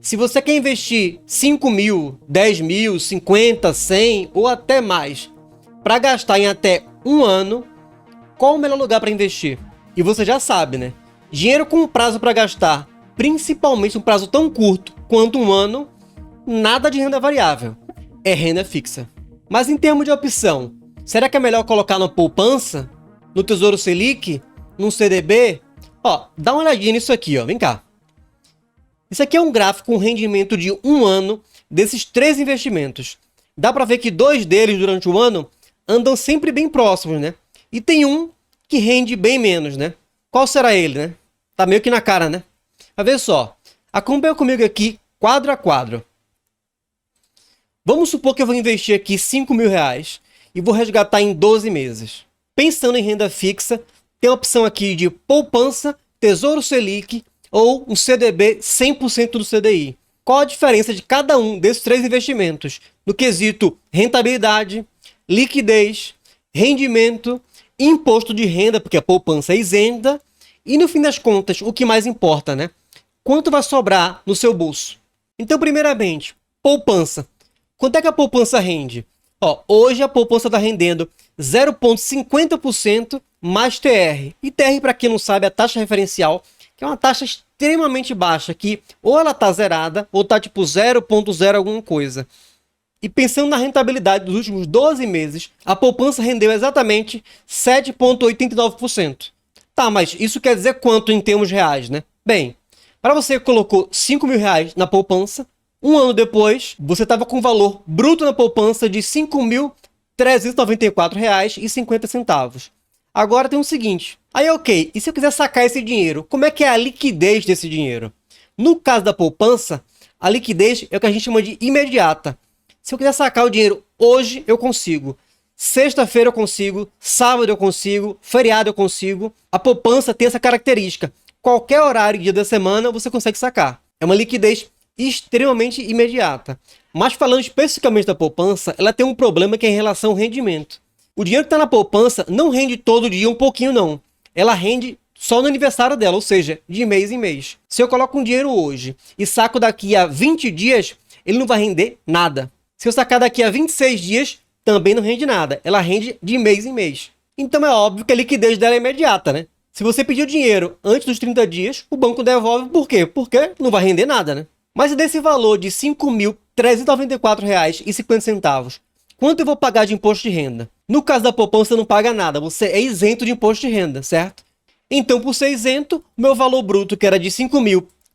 Se você quer investir 5 mil, 10 mil, 50, 100 ou até mais para gastar em até um ano, qual o melhor lugar para investir? E você já sabe, né? Dinheiro com prazo para gastar, principalmente um prazo tão curto quanto um ano, nada de renda variável, é renda fixa. Mas em termos de opção, será que é melhor colocar na poupança, no Tesouro Selic, num CDB? Ó, dá uma olhadinha nisso aqui, ó, vem cá. Isso aqui é um gráfico com rendimento de um ano desses 3 investimentos. Dá para ver que 2 deles durante o ano andam sempre bem próximos, né? E tem um que rende bem menos, né? Qual será ele, né? Tá meio que na cara, né? Mas vê só, acompanha comigo aqui, quadro a quadro. Vamos supor que eu vou investir aqui 5 mil reais e vou resgatar em 12 meses. Pensando em renda fixa, tem a opção aqui de poupança, Tesouro Selic ou um CDB 100% do CDI. Qual a diferença de cada um desses 3 investimentos? No quesito rentabilidade, liquidez, rendimento, imposto de renda, porque a poupança é isenta, e no fim das contas, o que mais importa, né? Quanto vai sobrar no seu bolso? Então, primeiramente, poupança. Quanto é que a poupança rende? Ó, hoje a poupança está rendendo 0,50% mais TR. E TR, para quem não sabe, é a taxa referencial, que é uma taxa extremamente baixa, que ou ela está zerada, ou está tipo 0,0 alguma coisa. E pensando na rentabilidade dos últimos 12 meses, a poupança rendeu exatamente 7,89%. Tá, mas isso quer dizer quanto em termos reais, né? Bem, para você que colocou 5 mil reais na poupança, um ano depois, você estava com o valor bruto na poupança de R$ 5.394,50. Agora tem o seguinte, aí ok, e se eu quiser sacar esse dinheiro, como é que é a liquidez desse dinheiro? No caso da poupança, a liquidez é o que a gente chama de imediata. Se eu quiser sacar o dinheiro hoje, eu consigo. Sexta-feira eu consigo, sábado eu consigo, feriado eu consigo. A poupança tem essa característica. Qualquer horário e dia da semana você consegue sacar. É uma liquidez extremamente imediata. Mas falando especificamente da poupança, ela tem um problema que é em relação ao rendimento. O dinheiro que está na poupança não rende todo dia um pouquinho, não. Ela rende só no aniversário dela, ou seja, de mês em mês. Se eu coloco um dinheiro hoje e saco daqui a 20 dias, ele não vai render nada. Se eu sacar daqui a 26 dias, também não rende nada. Ela rende de mês em mês. Então é óbvio que a liquidez dela é imediata, né? Se você pedir o dinheiro antes dos 30 dias, o banco devolve. Por quê? Porque não vai render nada, né? Mas desse valor de R$ 5.394,50, quanto eu vou pagar de imposto de renda? No caso da poupança, você não paga nada. Você é isento de imposto de renda, certo? Então, por ser isento, o meu valor bruto, que era de R$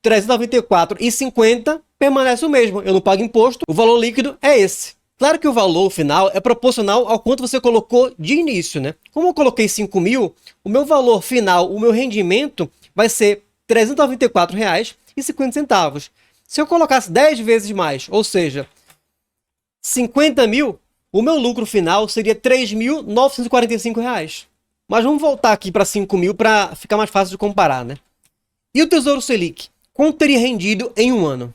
5.394,50, permanece o mesmo. Eu não pago imposto, o valor líquido é esse. Claro que o valor final é proporcional ao quanto você colocou de início, né? Como eu coloquei 5 mil, o meu valor final, o meu rendimento, vai ser R$ 394,50. Se eu colocasse 10 vezes mais, ou seja, 50 mil, o meu lucro final seria R$ 3.945. Mas vamos voltar aqui para 5 mil para ficar mais fácil de comparar, né? E o Tesouro Selic? Quanto teria rendido em um ano?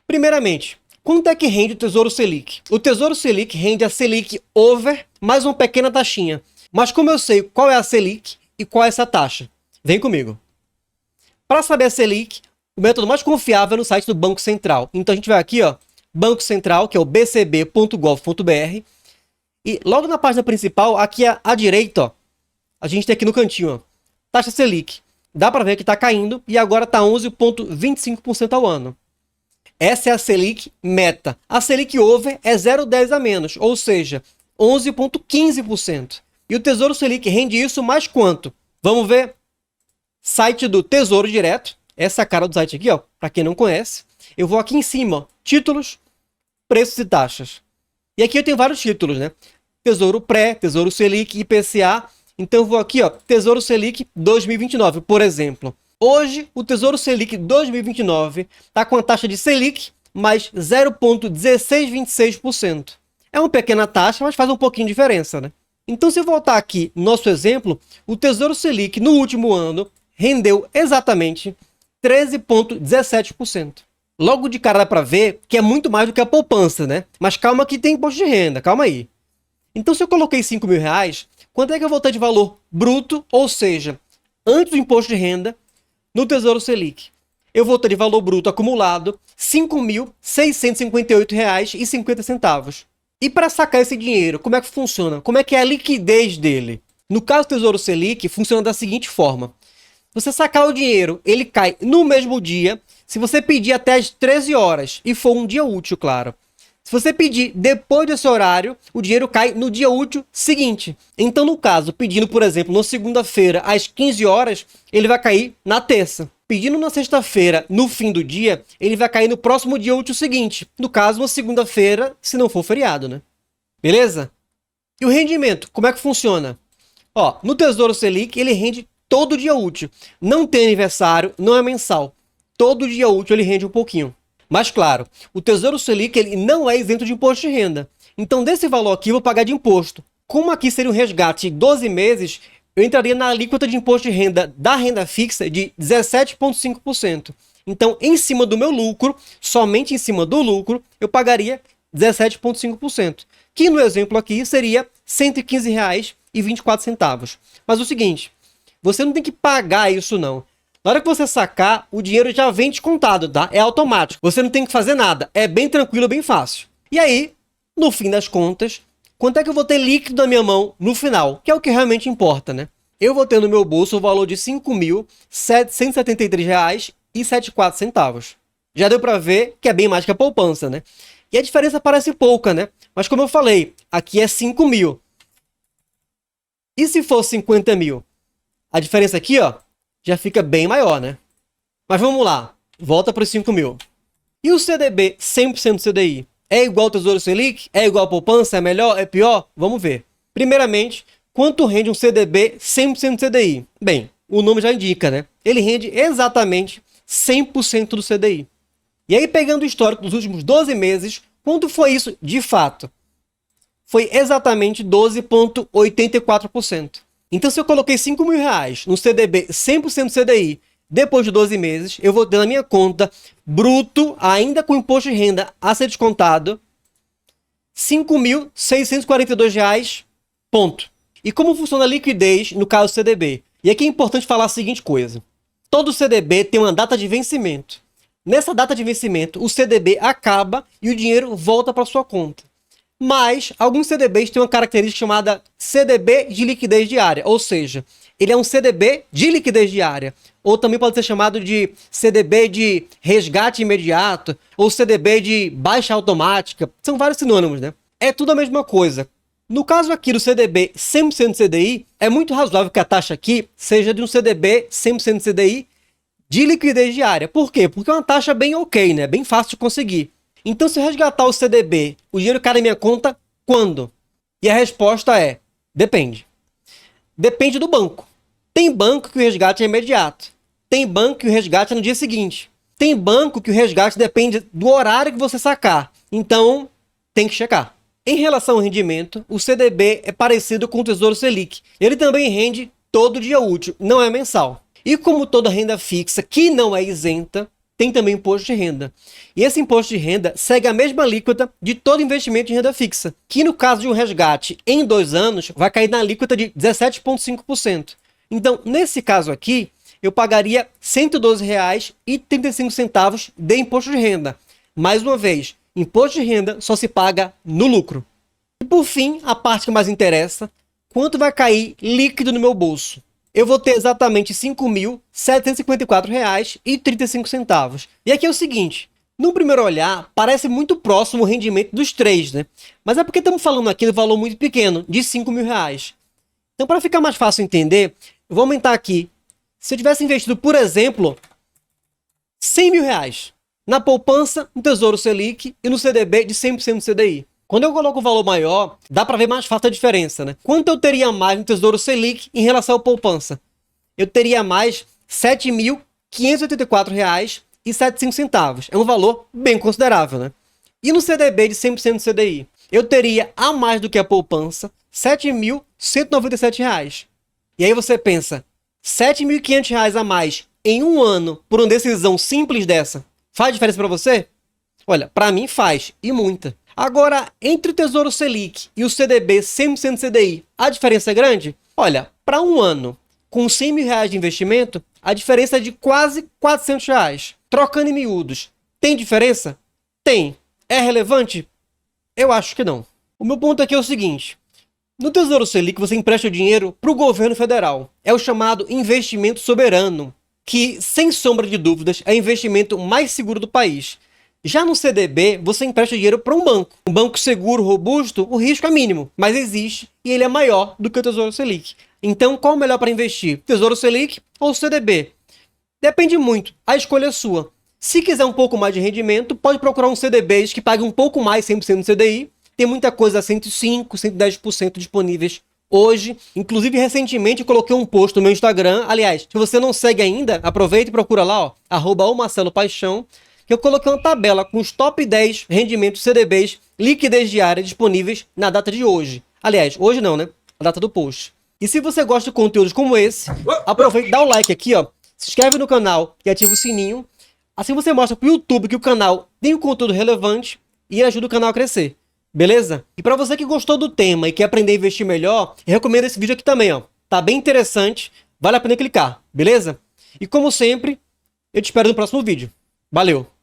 Primeiramente, quanto é que rende o Tesouro Selic? O Tesouro Selic rende a Selic over mais uma pequena taxinha. Mas como eu sei qual é a Selic e qual é essa taxa? Vem comigo. Para saber a Selic, o método mais confiável é no site do Banco Central. Então a gente vai aqui, ó, Banco Central, que é o bcb.gov.br. E logo na página principal, aqui à direita, ó, a gente tem aqui no cantinho, ó, taxa Selic. Dá para ver que está caindo e agora está 11,25% ao ano. Essa é a Selic meta. A Selic over é 0,10 a menos, ou seja, 11,15%. E o Tesouro Selic rende isso mais quanto? Vamos ver? Site do Tesouro Direto. Essa é a cara do site aqui, ó, para quem não conhece. Eu vou aqui em cima, ó, títulos, preços e taxas. E aqui eu tenho vários títulos, né? Tesouro Pré, Tesouro Selic, IPCA. Então eu vou aqui, ó, Tesouro Selic 2029, por exemplo. Hoje, o Tesouro Selic 2029 está com a taxa de Selic mais 0,1626%. É uma pequena taxa, mas faz um pouquinho de diferença, né? Então, se eu voltar aqui no nosso exemplo, o Tesouro Selic no último ano rendeu exatamente 13,17%. Logo de cara dá para ver que é muito mais do que a poupança, né? Mas calma que tem imposto de renda, calma aí. Então, se eu coloquei 5 mil reais, quanto é que eu vou ter de valor bruto, ou seja, antes do imposto de renda, no Tesouro Selic? eu vou ter de valor bruto acumulado R$ 5.658,50. E para sacar esse dinheiro, como é que funciona? Como é que é a liquidez dele? No caso do Tesouro Selic, funciona da seguinte forma. Você sacar o dinheiro, ele cai no mesmo dia, se você pedir até as 13 horas, e for um dia útil, claro. Se você pedir depois desse horário, o dinheiro cai no dia útil seguinte. Então, no caso, pedindo, por exemplo, na segunda-feira, às 15 horas, ele vai cair na terça. Pedindo na sexta-feira, no fim do dia, ele vai cair no próximo dia útil seguinte. No caso, na segunda-feira, se não for feriado, né? Beleza? E o rendimento, como é que funciona? Ó, no Tesouro Selic, ele rende todo dia útil. Não tem aniversário, não é mensal. Todo dia útil ele rende um pouquinho. Mas claro, o Tesouro Selic ele não é isento de imposto de renda. Então desse valor aqui eu vou pagar de imposto. Como aqui seria um resgate de 12 meses, eu entraria na alíquota de imposto de renda da renda fixa de 17,5%. Então em cima do meu lucro, somente em cima do lucro, eu pagaria 17,5%. Que no exemplo aqui seria R$ 115,24. Mas o seguinte, você não tem que pagar isso não. Na hora que você sacar, o dinheiro já vem descontado, tá? É automático. Você não tem que fazer nada. É bem tranquilo, bem fácil. E aí, no fim das contas, quanto é que eu vou ter líquido na minha mão no final? Que é o que realmente importa, né? Eu vou ter no meu bolso o valor de R$ 5.773,74. Já deu pra ver que é bem mais que a poupança, né? E a diferença parece pouca, né? Mas como eu falei, aqui é 5 mil. E se for 50 mil? A diferença aqui, ó, já fica bem maior, né? Mas vamos lá, volta para os 5 mil. E o CDB 100% CDI? É igual ao Tesouro Selic? É igual à poupança? É melhor? É pior? Vamos ver. Primeiramente, quanto rende um CDB 100% CDI? Bem, o nome já indica, né? Ele rende exatamente 100% do CDI. E aí, pegando o histórico dos últimos 12 meses, quanto foi isso de fato? Foi exatamente 12,84%. Então, se eu coloquei 5 mil reais no CDB 100% CDI, depois de 12 meses, eu vou ter na minha conta, bruto, ainda com imposto de renda a ser descontado, R$ 5.642, ponto. E como funciona a liquidez no caso do CDB? E aqui é importante falar a seguinte coisa. Todo CDB tem uma data de vencimento. Nessa data de vencimento, o CDB acaba e o dinheiro volta para sua conta. Mas alguns CDBs têm uma característica chamada CDB de liquidez diária, ou seja, ele é um CDB de liquidez diária, ou também pode ser chamado de CDB de resgate imediato, ou CDB de baixa automática, são vários sinônimos, né? É tudo a mesma coisa. No caso aqui do CDB 100% CDI, é muito razoável que a taxa aqui seja de um CDB 100% CDI de liquidez diária. Por quê? Porque é uma taxa bem ok, né? Bem fácil de conseguir. Então, se eu resgatar o CDB, o dinheiro cai na minha conta quando? E a resposta é, depende. Depende do banco. Tem banco que o resgate é imediato. Tem banco que o resgate é no dia seguinte. Tem banco que o resgate depende do horário que você sacar. Então, tem que checar. Em relação ao rendimento, o CDB é parecido com o Tesouro Selic. Ele também rende todo dia útil, não é mensal. E como toda renda fixa que não é isenta, tem também imposto de renda. E esse imposto de renda segue a mesma alíquota de todo investimento em renda fixa, que no caso de um resgate em 2 anos, vai cair na alíquota de 17,5%. Então, nesse caso aqui, eu pagaria R$ 112,35 de imposto de renda. Mais uma vez, imposto de renda só se paga no lucro. E por fim, a parte que mais interessa, quanto vai cair líquido no meu bolso? Eu vou ter exatamente R$ 5.754,35. E aqui é o seguinte, no primeiro olhar, parece muito próximo o rendimento dos três, né? Mas é porque estamos falando aqui de um valor muito pequeno, de R$ 5 mil. Então, para ficar mais fácil entender, eu vou aumentar aqui. Se eu tivesse investido, por exemplo, R$ 100 mil na poupança, no Tesouro Selic e no CDB de 100% CDI. Quando eu coloco um valor maior, dá para ver mais fácil a diferença, né? Quanto eu teria mais no Tesouro Selic em relação à poupança? Eu teria mais R$ 7.584,75. É um valor bem considerável, né? E no CDB de 100% CDI? Eu teria a mais do que a poupança, R$ 7.197. E aí você pensa, R$ 7.500 a mais em um ano por uma decisão simples dessa, faz diferença para você? Olha, para mim faz, e muita. Agora, entre o Tesouro Selic e o CDB 100% CDI, a diferença é grande? Olha, para um ano com R$ 100 mil de investimento, a diferença é de quase R$ 400. Trocando em miúdos, tem diferença? Tem. É relevante? Eu acho que não. O meu ponto aqui é o seguinte: no Tesouro Selic você empresta dinheiro para o governo federal. É o chamado investimento soberano, que, sem sombra de dúvidas, é o investimento mais seguro do país. Já no CDB, você empresta dinheiro para um banco. Um banco seguro, robusto, o risco é mínimo, mas existe e ele é maior do que o Tesouro Selic. Então, qual é o melhor para investir? Tesouro Selic ou CDB? Depende muito, a escolha é sua. Se quiser um pouco mais de rendimento, pode procurar um CDBs que pague um pouco mais, 100% do CDI. Tem muita coisa a 105%, 110% disponíveis hoje. Inclusive, recentemente, eu coloquei um post no meu Instagram. Aliás, se você não segue ainda, aproveita e procura lá, ó, @omarcelopaixão, que eu coloquei uma tabela com os top 10 rendimentos CDBs, liquidez diária disponíveis na data de hoje. Aliás, hoje não, né? A data do post. E se você gosta de conteúdos como esse, aproveita e dá o like aqui, ó. Se inscreve no canal e ativa o sininho. Assim você mostra pro YouTube que o canal tem um conteúdo relevante e ajuda o canal a crescer. Beleza? E para você que gostou do tema e quer aprender a investir melhor, eu recomendo esse vídeo aqui também, ó. Tá bem interessante, vale a pena clicar, beleza? E como sempre, eu te espero no próximo vídeo. Valeu!